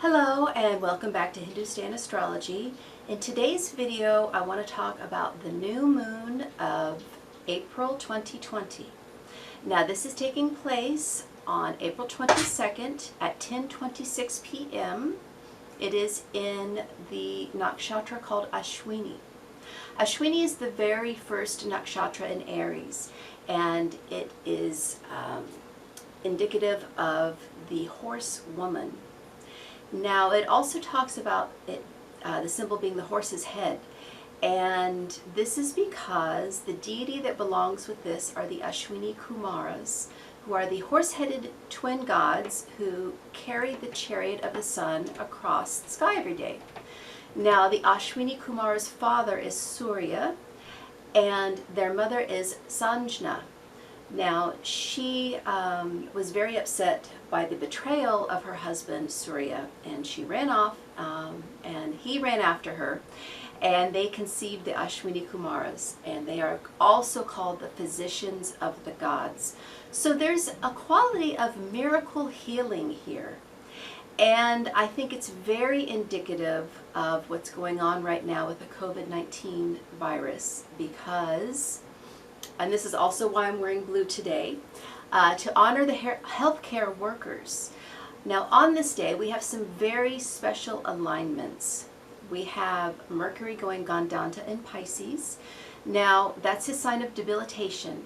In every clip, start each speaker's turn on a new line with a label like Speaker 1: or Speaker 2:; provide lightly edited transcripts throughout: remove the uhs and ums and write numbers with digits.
Speaker 1: Hello and welcome back to Hindustan Astrology. In today's video I want to talk about the new moon of April 2020. Now this is taking place on April 22nd at 10:26 p.m. It is in the nakshatra called Ashwini. Ashwini is the very first nakshatra in Aries, and it is indicative of the horse woman. Now it also talks about it, the symbol being the horse's head, and this is because the deity that belongs with this are the Ashwini-Kumaras, who are the horse-headed twin gods who carry the chariot of the sun across the sky every day. Now the Ashwini-Kumara's father is Surya, and their mother is Sanjna. Now, she was very upset by the betrayal of her husband, Surya, and she ran off, and he ran after her, and they conceived the Ashwini Kumaras, and they are also called the physicians of the gods. So there's a quality of miracle healing here, and I think it's very indicative of what's going on right now with the COVID-19 virus, because and this is also why I'm wearing blue today, to honor the healthcare workers. Now on this day we have some very special alignments. We have Mercury going Gandanta in Pisces. Now that's a sign of debilitation.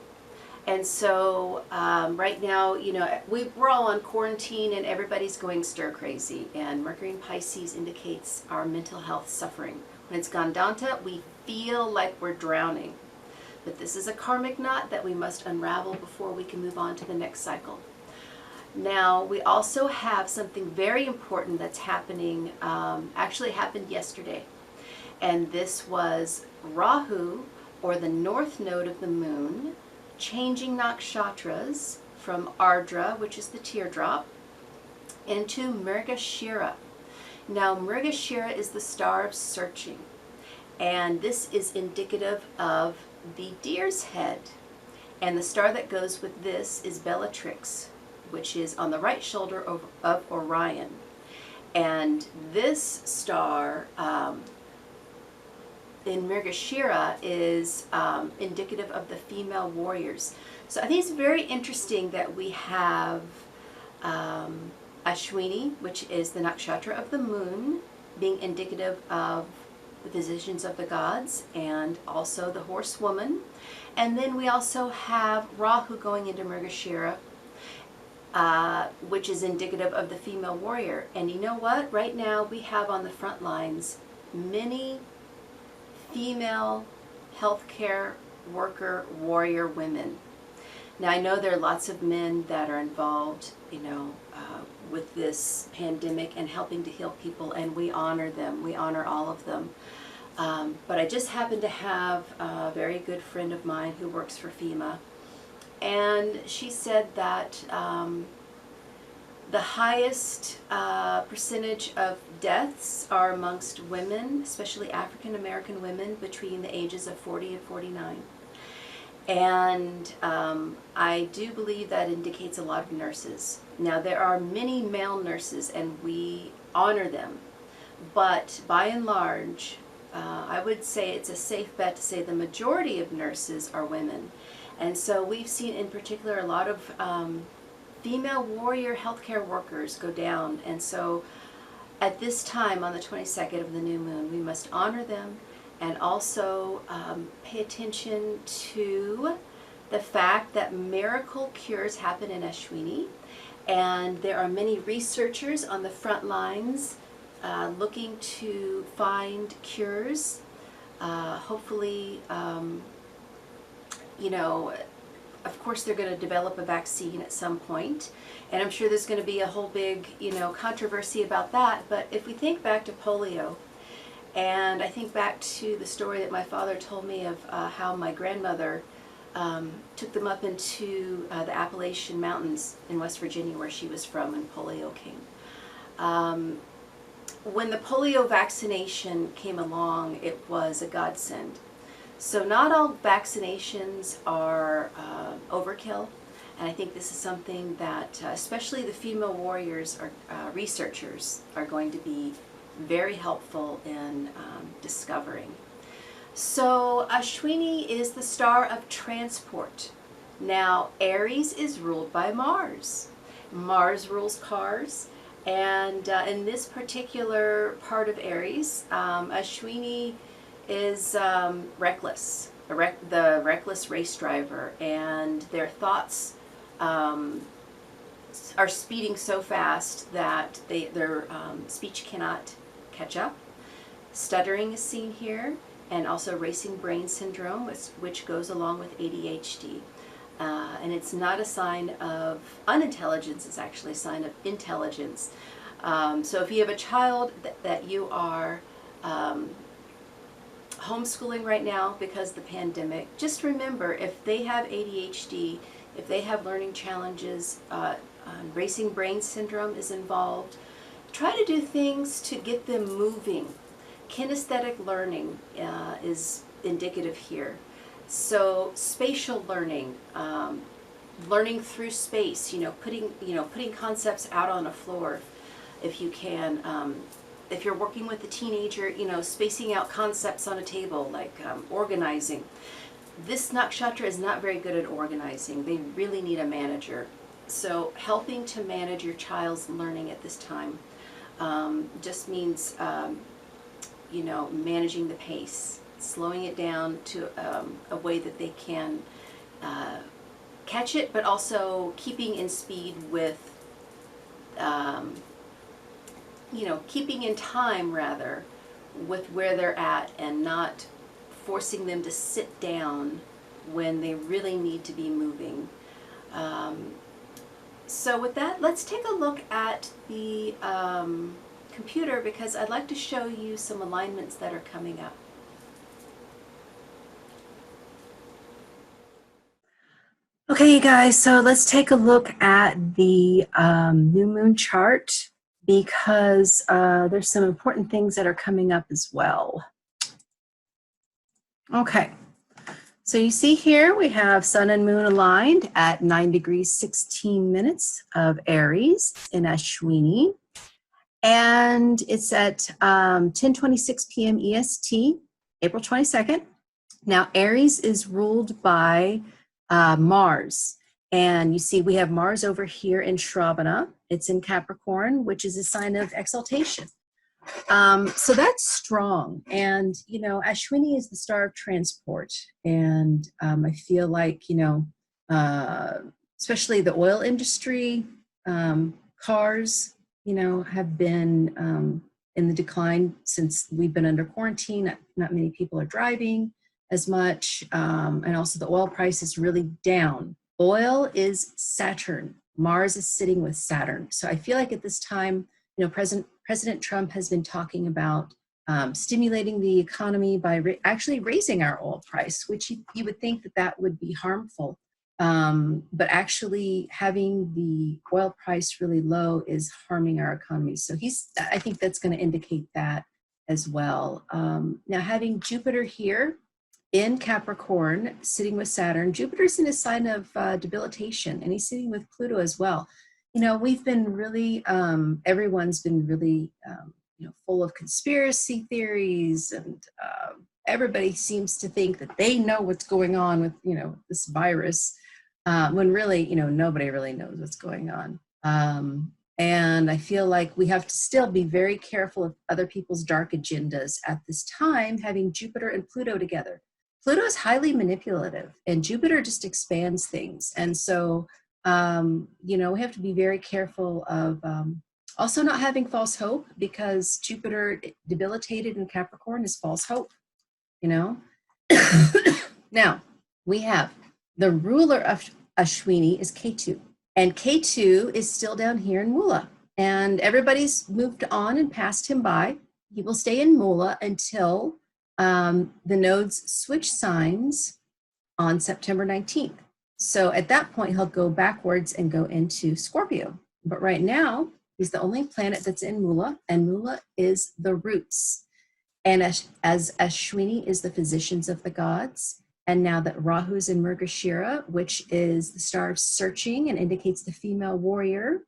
Speaker 1: And so right now, you know, we're all on quarantine and everybody's going stir crazy, and Mercury in Pisces indicates our mental health suffering. When it's Gandanta, we feel like we're drowning. But this is a karmic knot that we must unravel before we can move on to the next cycle. Now, we also have something very important that's happening, actually happened yesterday. And this was Rahu, or the north node of the moon, changing nakshatras from Ardra, which is the teardrop, into Mrigashira. Now, Mrigashira is the star of searching. And this is indicative of the deer's head, and the star that goes with this is Bellatrix, which is on the right shoulder of Orion. And this star in Mrigashira is indicative of the female warriors. So I think it's very interesting that we have Ashwini, which is the nakshatra of the moon, being indicative of the physicians of the gods, and also the horsewoman. And then we also have Rahu going into Mrigashira, which is indicative of the female warrior. And you know what? Right now we have on the front lines many female healthcare worker warrior women. Now I know there are lots of men that are involved, you know, with this pandemic and helping to heal people, and we honor them. We honor all of them. But I just happen to have a very good friend of mine who works for FEMA, and she said that the highest percentage of deaths are amongst women, especially African American women between the ages of 40 and 49. And I do believe that indicates a lot of nurses. Now there are many male nurses and we honor them, but by and large I would say it's a safe bet to say the majority of nurses are women. And so we've seen in particular a lot of female warrior healthcare workers go down, and so at this time on the 22nd of the new moon we must honor them, and also pay attention to the fact that miracle cures happen in Ashwini, and there are many researchers on the front lines looking to find cures. Hopefully, you know, of course they're going to develop a vaccine at some point, and I'm sure there's going to be a whole big, you know, controversy about that. But if we think back to polio, and I think back to the story that my father told me of how my grandmother took them up into the Appalachian Mountains in West Virginia, where she was from, when polio came. When the polio vaccination came along, it was a godsend. So not all vaccinations are overkill. And I think this is something that especially the female warriors or researchers are going to be very helpful in discovering. So Ashwini is the star of transport. Now Aries is ruled by Mars. Mars rules cars, and in this particular part of Aries, Ashwini is reckless, the reckless race driver, and their thoughts are speeding so fast that their speech cannot catch up. Stuttering is seen here, and also racing brain syndrome, which goes along with ADHD. And it's not a sign of unintelligence, it's actually a sign of intelligence. So if you have a child that you are homeschooling right now because of the pandemic, just remember, if they have ADHD, if they have learning challenges, racing brain syndrome is involved, try to do things to get them moving. Kinesthetic learning is indicative here. So spatial learning, learning through space, putting concepts out on a floor if you can. If you're working with a teenager, spacing out concepts on a table, like organizing. This nakshatra is not very good at organizing. They really need a manager. So helping to manage your child's learning at this time just means, managing the pace, slowing it down to a way that they can catch it, but also keeping in speed with, keeping in time rather with where they're at, and not forcing them to sit down when they really need to be moving. So with that, let's take a look at the computer, because I'd like to show you some alignments that are coming up. Okay, you guys, so let's take a look at the new moon chart, because there's some important things that are coming up as well. Okay, so you see here we have Sun and Moon aligned at 9 degrees 16 minutes of Aries in Ashwini, and it's at 10:26 p.m. EST, April 22nd. Now Aries is ruled by Mars, and you see we have Mars over here in Shravana. It's in Capricorn, which is a sign of exaltation. So that's strong, and Ashwini is the star of transport, and I feel like especially the oil industry, cars, have been in the decline since we've been under quarantine. Not many people are driving as much, and also the oil price is really down. Oil is Saturn. Mars is sitting with Saturn. So I feel like at this time, President Trump has been talking about stimulating the economy by actually raising our oil price, which you would think that would be harmful. But actually having the oil price really low is harming our economy. So I think that's going to indicate that as well. Now having Jupiter here in Capricorn, sitting with Saturn, Jupiter's in a sign of debilitation, and he's sitting with Pluto as well. We've been really, everyone's been really, full of conspiracy theories, and everybody seems to think that they know what's going on with, this virus, when really, nobody really knows what's going on. And I feel like we have to still be very careful of other people's dark agendas at this time, having Jupiter and Pluto together. Pluto is highly manipulative, and Jupiter just expands things. And so, we have to be very careful of also not having false hope, because Jupiter debilitated in Capricorn is false hope, Now, we have the ruler of Ashwini is Ketu, and Ketu is still down here in Mula, and everybody's moved on and passed him by. He will stay in Mula until the nodes switch signs on September 19th. So at that point, he'll go backwards and go into Scorpio. But right now, he's the only planet that's in Mula, and Mula is the roots. And as Ashwini is the physicians of the gods, And now that Rahu's in Mrgashira, which is the star of searching and indicates the female warrior,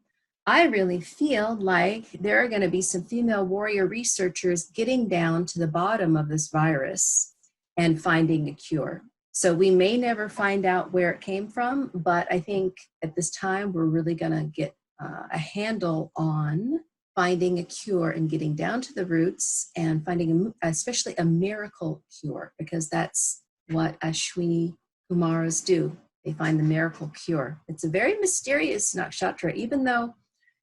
Speaker 1: I really feel like there are going to be some female warrior researchers getting down to the bottom of this virus and finding a cure. So we may never find out where it came from, but I think at this time we're really going to get a handle on finding a cure and getting down to the roots and finding especially a miracle cure, because that's what Ashwini Kumaras do. They find the miracle cure. It's a very mysterious nakshatra, even though,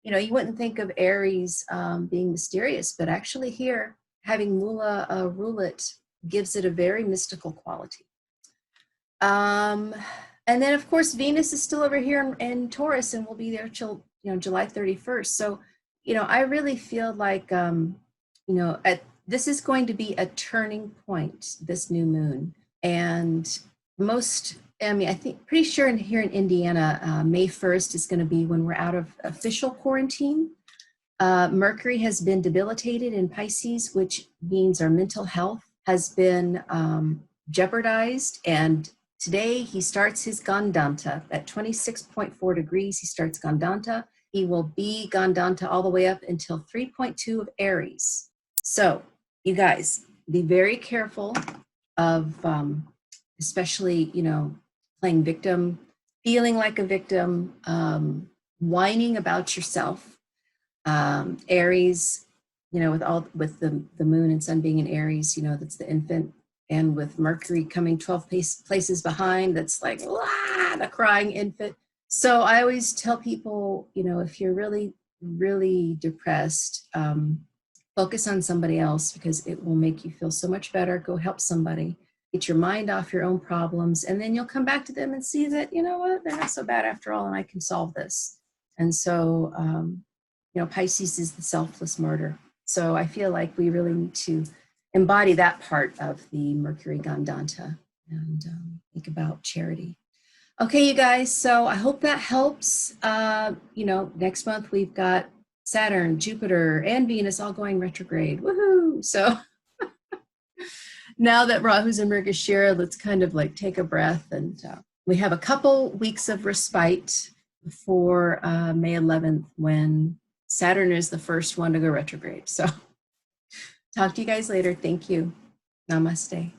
Speaker 1: you know, you wouldn't think of Aries being mysterious, but actually here, having Mula rule it gives it a very mystical quality. And then, of course, Venus is still over here in Taurus and will be there till, you know, July 31st. So, you know, I really feel like, you know, this is going to be a turning point, this new moon. And I think pretty sure here in Indiana, May 1st is going to be when we're out of official quarantine. Mercury has been debilitated in Pisces, which means our mental health has been jeopardized. And today he starts his Gandanta at 26.4 degrees. He starts Gandanta. He will be Gandanta all the way up until 3.2 of Aries. So you guys, be very careful of especially, you know, playing victim, feeling like a victim, whining about yourself. Aries, you know, with the moon and sun being in Aries, you know, that's the infant, and with Mercury coming 12 places behind, that's like, ah, the crying infant. So I always tell people, you know, if you're really, really depressed, focus on somebody else, because it will make you feel so much better. Go help somebody. Get your mind off your own problems, and then you'll come back to them and see that, you know what, they're not so bad after all, and I can solve this. And so, you know, Pisces is the selfless martyr. So I feel like we really need to embody that part of the Mercury Gandanta and think about charity. Okay, you guys, so I hope that helps. You know, next month we've got Saturn, Jupiter, and Venus all going retrograde. Woohoo! So now that Rahu's in Mrgashira, let's kind of like take a breath, and we have a couple weeks of respite before May 11th, when Saturn is the first one to go retrograde. So talk to you guys later. Thank you. Namaste.